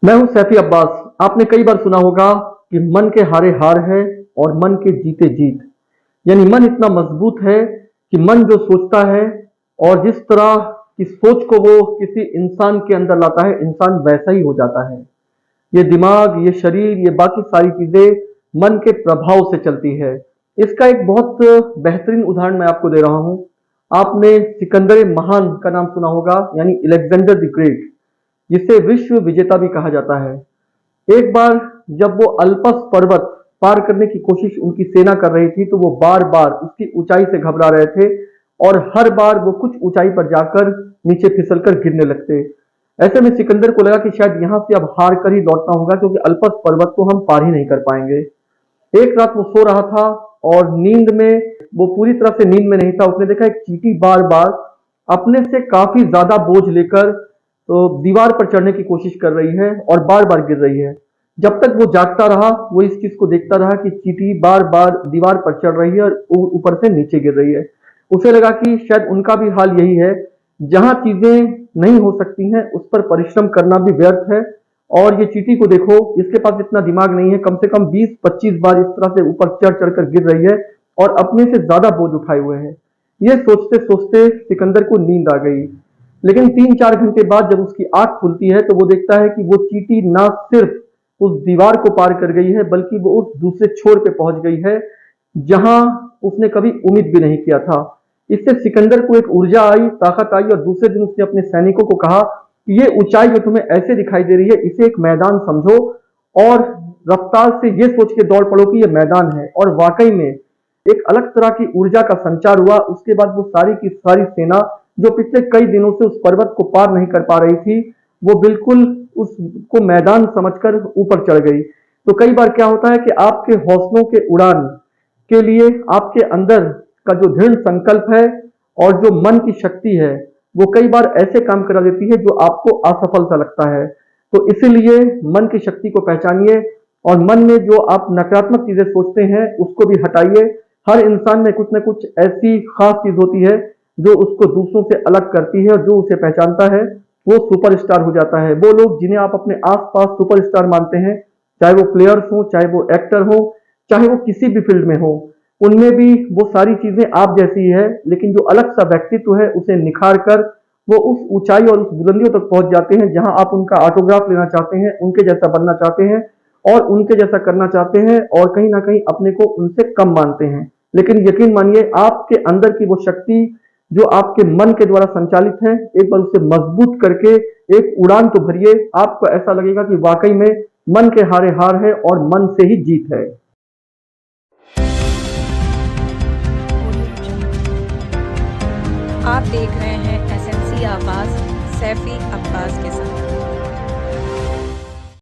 मैं हूं सैफी अब्बास। आपने कई बार सुना होगा कि मन के हारे हार है और मन के जीते जीत। यानी मन इतना मजबूत है कि मन जो सोचता है और जिस तरह की सोच को वो किसी इंसान के अंदर लाता है, इंसान वैसा ही हो जाता है। ये दिमाग, ये शरीर, ये बाकी सारी चीजें मन के प्रभाव से चलती है। इसका एक बहुत बेहतरीन उदाहरण मैं आपको दे रहा हूं। आपने सिकंदर महान का नाम सुना होगा, यानी अलेक्जेंडर द ग्रेट, जिसे विश्व विजेता भी कहा जाता है। एक बार जब वो अल्पस पर्वत पार करने की कोशिश उनकी सेना कर रही थी, तो वो बार बार उसकी ऊंचाई से घबरा रहे थे और हर बार वो कुछ ऊंचाई पर जाकर नीचे फिसलकर गिरने लगते। ऐसे में सिकंदर को लगा कि शायद यहां से अब हार कर ही लौटना होगा, क्योंकि अल्पस पर्वत को हम पार ही नहीं कर पाएंगे। एक रात वो सो रहा था और नींद में, वो पूरी तरह से नींद में नहीं था, उसने देखा एक चींटी बार बार अपने से काफी ज्यादा बोझ लेकर तो दीवार पर चढ़ने की कोशिश कर रही है और बार बार गिर रही है। जब तक वो जागता रहा, वो इस चीज को देखता रहा कि चींटी बार बार दीवार पर चढ़ रही है और ऊपर से नीचे गिर रही है। उसे लगा कि शायद उनका भी हाल यही है। जहां चीजें नहीं हो सकती हैं, उस पर परिश्रम करना भी व्यर्थ है। और ये चींटी को देखो, इसके पास इतना दिमाग नहीं है, कम से कम 20-25 बार इस तरह से ऊपर चढ़ चढ़ कर गिर रही है और अपने से ज्यादा बोझ उठाए हुए है। ये सोचते सोचते सिकंदर को नींद आ गई। लेकिन 3-4 घंटे बाद जब उसकी आंख खुलती है, तो वो देखता है कि वो चींटी ना सिर्फ उस दीवार को पार कर गई है, बल्कि वो उस दूसरे छोर पे पहुंच गई है जहां उसने कभी उम्मीद भी नहीं किया था। इससे सिकंदर को एक ऊर्जा आई, ताकत आई, और दूसरे दिन उसने अपने सैनिकों को कहा कि ये ऊंचाई जो तुम्हें ऐसे दिखाई दे रही है, इसे एक मैदान समझो और रफ्तार से ये सोच के दौड़ पड़ो कि ये मैदान है। और वाकई में एक अलग तरह की ऊर्जा का संचार हुआ। उसके बाद वो सारी की सारी सेना, जो पिछले कई दिनों से उस पर्वत को पार नहीं कर पा रही थी, वो बिल्कुल उसको मैदान समझकर ऊपर चढ़ गई। तो कई बार क्या होता है कि आपके हौसलों के उड़ान के लिए आपके अंदर का जो दृढ़ संकल्प है और जो मन की शक्ति है, वो कई बार ऐसे काम करा देती है जो आपको असफल सा लगता है। तो इसीलिए मन की शक्ति को पहचानिए और मन में जो आप नकारात्मक चीजें सोचते हैं उसको भी हटाइए। हर इंसान में कुछ न कुछ ऐसी खास चीज होती है जो उसको दूसरों से अलग करती है, और जो उसे पहचानता है वो सुपरस्टार हो जाता है। वो लोग जिन्हें आप अपने आसपास सुपरस्टार मानते हैं, चाहे वो प्लेयर्स हो, चाहे वो एक्टर हो, चाहे वो किसी भी फील्ड में हो, उनमें भी वो सारी चीजें आप जैसी ही है, लेकिन जो अलग सा व्यक्तित्व है उसे निखार कर वो उस ऊंचाई और उस बुलंदियों तक पहुंच जाते हैं जहां आप उनका ऑटोग्राफ लेना चाहते हैं, उनके जैसा बनना चाहते हैं और उनके जैसा करना चाहते हैं, और कहीं ना कहीं अपने को उनसे कम मानते हैं। लेकिन यकीन मानिए, आपके अंदर की वो शक्ति जो आपके मन के द्वारा संचालित है, एक बार उसे मजबूत करके एक उड़ान तो भरिए। आपको ऐसा लगेगा कि वाकई में मन के हारे हार है और मन से ही जीत है। आप देख रहे हैं एसएमसी आवाज सैफी अब्बास के साथ।